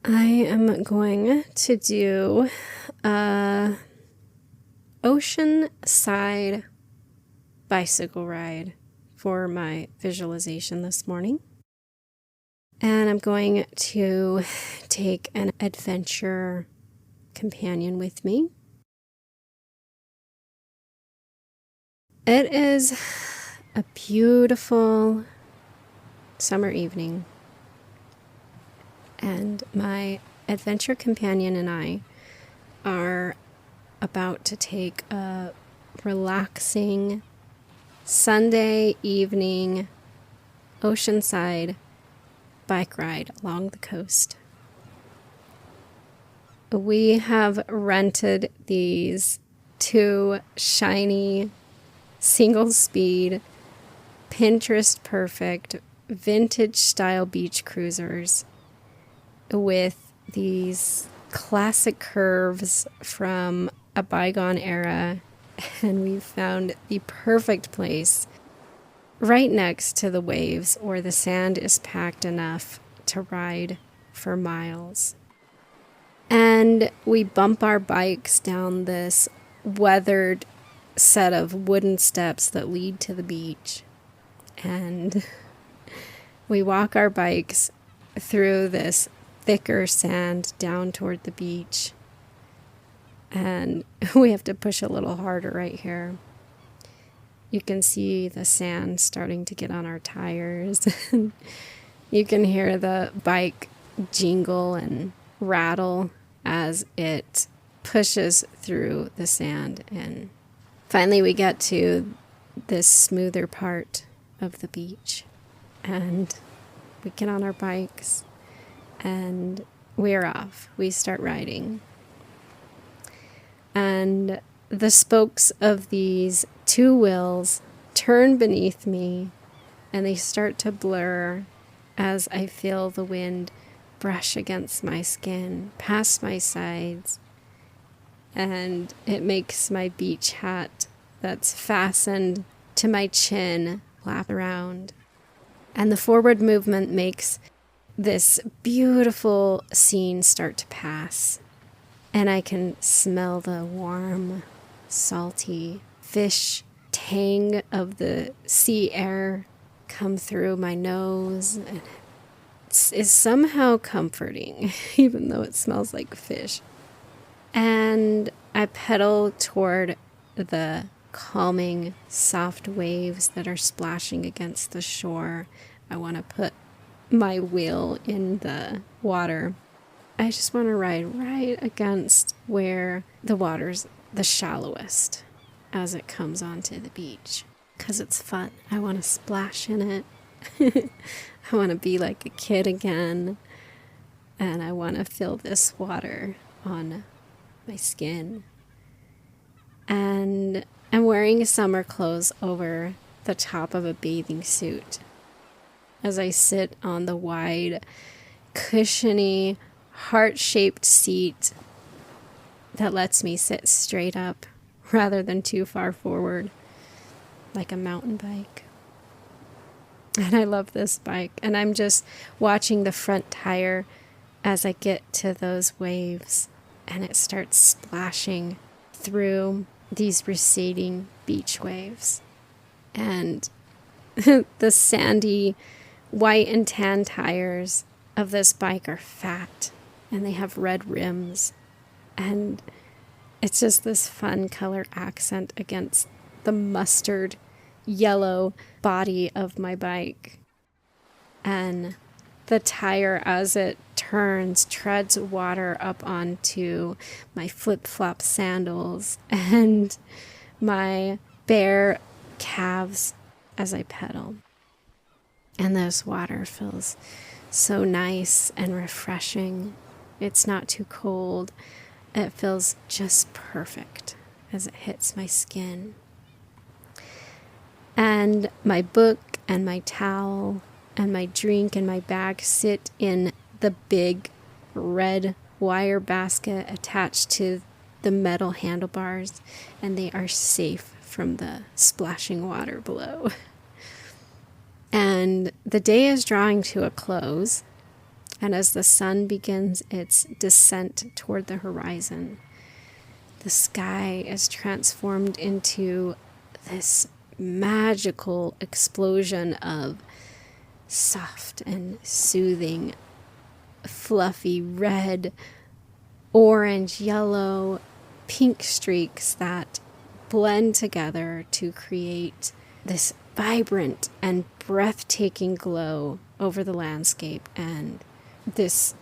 I am going to do a oceanside bicycle ride for my visualization this morning. And I'm going to take an adventure companion with me. It is a beautiful summer evening, and my adventure companion and I are about to take a relaxing Sunday evening oceanside bike ride along the coast. We have rented these two shiny, single-speed, Pinterest-perfect, vintage-style beach cruisers with these classic curves from a bygone era, and we found the perfect place right next to the waves where the sand is packed enough to ride for miles. And we bump our bikes down this weathered set of wooden steps that lead to the beach. And we walk our bikes through this thicker sand down toward the beach. And we have to push a little harder right here. You can see the sand starting to get on our tires. You can hear the bike jingle and rattle as it pushes through the sand. And finally we get to this smoother part of the beach. And we get on our bikes and we're off. We start riding. And the spokes of these two wheels turn beneath me and they start to blur as I feel the wind brush against my skin, past my sides, and it makes my beach hat that's fastened to my chin lap around. And the forward movement makes this beautiful scene start to pass. And I can smell the warm, salty fish tang of the sea air come through my nose. And it's somehow comforting, even though it smells like fish. And I pedal toward the calming, soft waves that are splashing against the shore. I want to put my wheel in the water. I just want to ride right against where the water's the shallowest as it comes onto the beach, because it's fun. I want to splash in it. I want to be like a kid again, and I want to feel this water on my skin. And I'm wearing summer clothes over the top of a bathing suit as I sit on the wide, cushiony, heart-shaped seat that lets me sit straight up rather than too far forward, like a mountain bike. And I love this bike, and I'm just watching the front tire as I get to those waves, and it starts splashing through these receding beach waves. And the sandy white and tan tires of this bike are fat, and they have red rims, and it's just this fun color accent against the mustard yellow body of my bike. And the tire, as it turns, treads water up onto my flip-flop sandals and my bare calves as I pedal. And this water feels so nice and refreshing. It's not too cold. It feels just perfect as it hits my skin. And my book and my towel and my drink and my bag sit in the big red wire basket attached to the metal handlebars, and they are safe from the splashing water below. And the day is drawing to a close. And as the sun begins its descent toward the horizon, the sky is transformed into this magical explosion of soft and soothing, fluffy red, orange, yellow, pink streaks that blend together to create this vibrant and breathtaking glow over the landscape. And this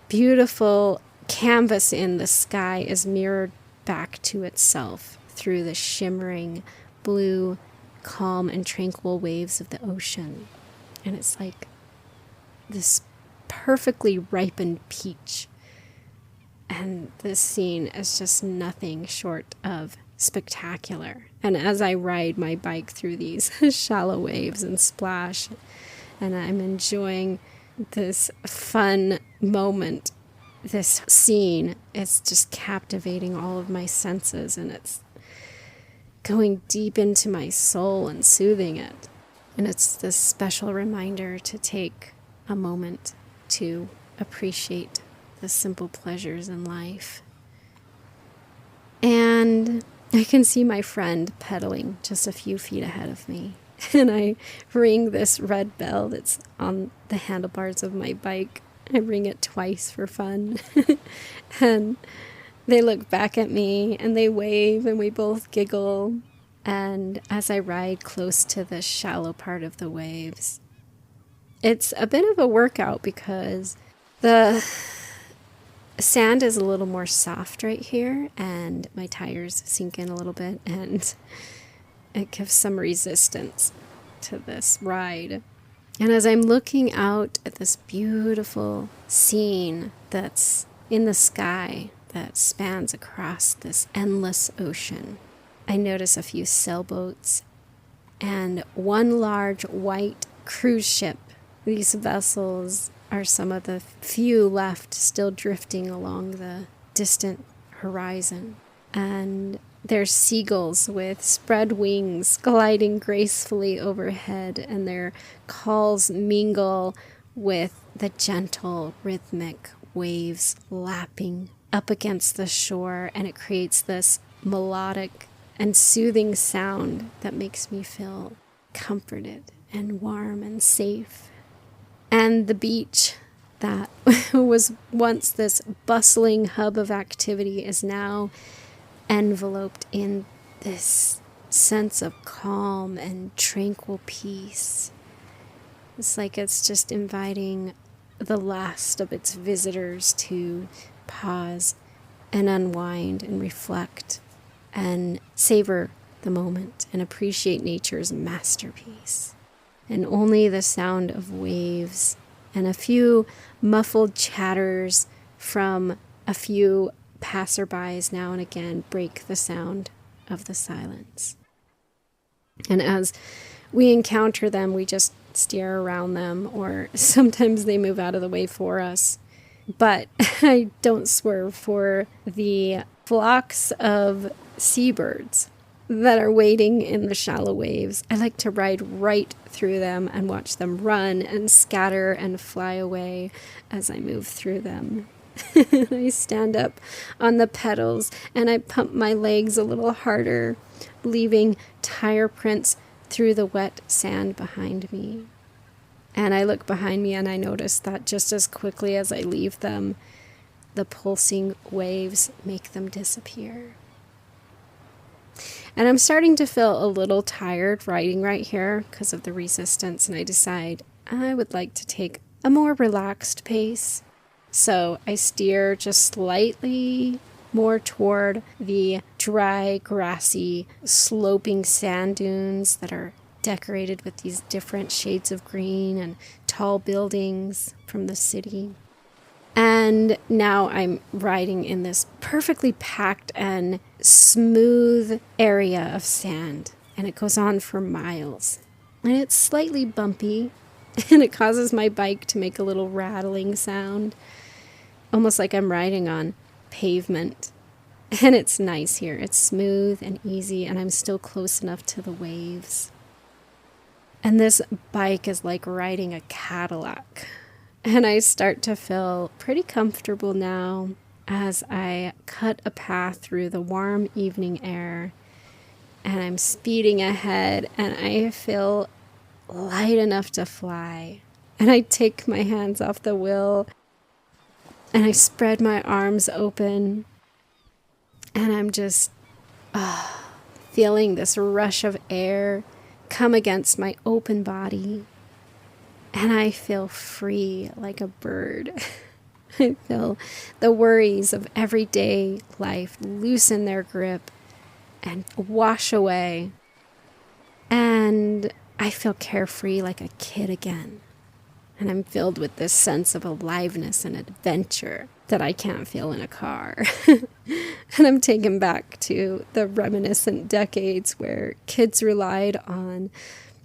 beautiful canvas in the sky is mirrored back to itself through the shimmering blue, calm and tranquil waves of the ocean. And it's like this perfectly ripened peach. And this scene is just nothing short of spectacular. And as I ride my bike through these shallow waves and splash, and I'm enjoying this fun moment, this scene, it's just captivating all of my senses, and it's going deep into my soul and soothing it. And it's this special reminder to take a moment to appreciate the simple pleasures in life. And I can see my friend pedaling just a few feet ahead of me. And I ring this red bell that's on the handlebars of my bike. I ring it twice for fun. And they look back at me and they wave and we both giggle. And as I ride close to the shallow part of the waves, it's a bit of a workout because the sand is a little more soft right here and my tires sink in a little bit and it gives some resistance to this ride. And as I'm looking out at this beautiful scene that's in the sky that spans across this endless ocean, I notice a few sailboats and one large white cruise ship. These vessels are some of the few left still drifting along the distant horizon. And there's seagulls with spread wings gliding gracefully overhead, and their calls mingle with the gentle, rhythmic waves lapping up against the shore, and it creates this melodic and soothing sound that makes me feel comforted and warm and safe. And the beach that was once this bustling hub of activity is now enveloped in this sense of calm and tranquil peace. It's like it's just inviting the last of its visitors to pause and unwind and reflect and savor the moment and appreciate nature's masterpiece. And only the sound of waves and a few muffled chatters from a few passerbys now and again break the sound of the silence. And as we encounter them, we just steer around them, or sometimes they move out of the way for us. But I don't swerve for the flocks of seabirds that are waiting in the shallow waves. I like to ride right through them and watch them run and scatter and fly away as I move through them. I stand up on the pedals and I pump my legs a little harder, leaving tire prints through the wet sand behind me. And I look behind me and I notice that just as quickly as I leave them, the pulsing waves make them disappear. And I'm starting to feel a little tired riding right here because of the resistance, and I decide I would like to take a more relaxed pace. So I steer just slightly more toward the dry, grassy, sloping sand dunes that are decorated with these different shades of green and tall buildings from the city. And now I'm riding in this perfectly packed and smooth area of sand, and it goes on for miles. And it's slightly bumpy, and it causes my bike to make a little rattling sound, almost like I'm riding on pavement. And it's nice here. It's smooth and easy, and I'm still close enough to the waves. And this bike is like riding a Cadillac. And I start to feel pretty comfortable now as I cut a path through the warm evening air, and I'm speeding ahead, and I feel light enough to fly. And I take my hands off the wheel and I spread my arms open, and I'm just feeling this rush of air come against my open body. And I feel free like a bird. I feel the worries of everyday life loosen their grip and wash away. And I feel carefree like a kid again. And I'm filled with this sense of aliveness and adventure that I can't feel in a car. And I'm taken back to the reminiscent decades where kids relied on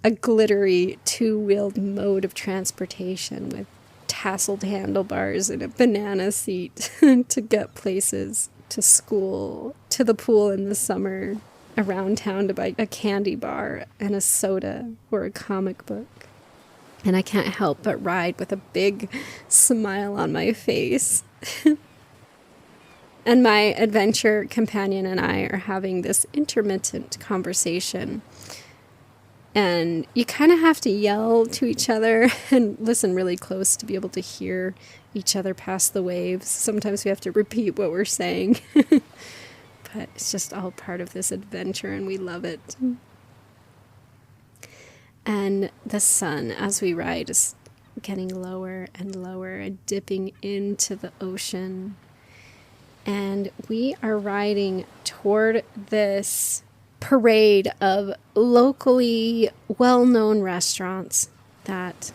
a glittery two-wheeled mode of transportation with tasseled handlebars and a banana seat to get places, to school, to the pool in the summer, around town to buy a candy bar and a soda or a comic book. And I can't help but ride with a big smile on my face. And my adventure companion and I are having this intermittent conversation. And you kind of have to yell to each other and listen really close to be able to hear each other past the waves. Sometimes we have to repeat what we're saying. But it's just all part of this adventure, and we love it. And the sun, as we ride, is getting lower and lower and dipping into the ocean. And we are riding toward this parade of locally well-known restaurants that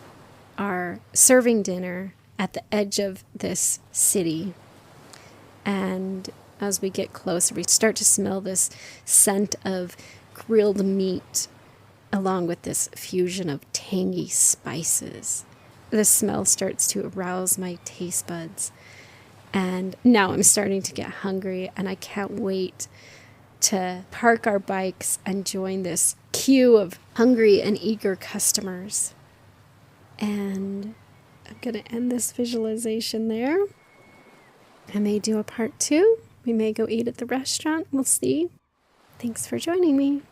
are serving dinner at the edge of this city. And as we get closer, we start to smell this scent of grilled meat along with this fusion of tangy spices. The smell starts to arouse my taste buds. And now I'm starting to get hungry, and I can't wait to park our bikes and join this queue of hungry and eager customers. And I'm going to end this visualization there. I may do a part 2. We may go eat at the restaurant. We'll see. Thanks for joining me.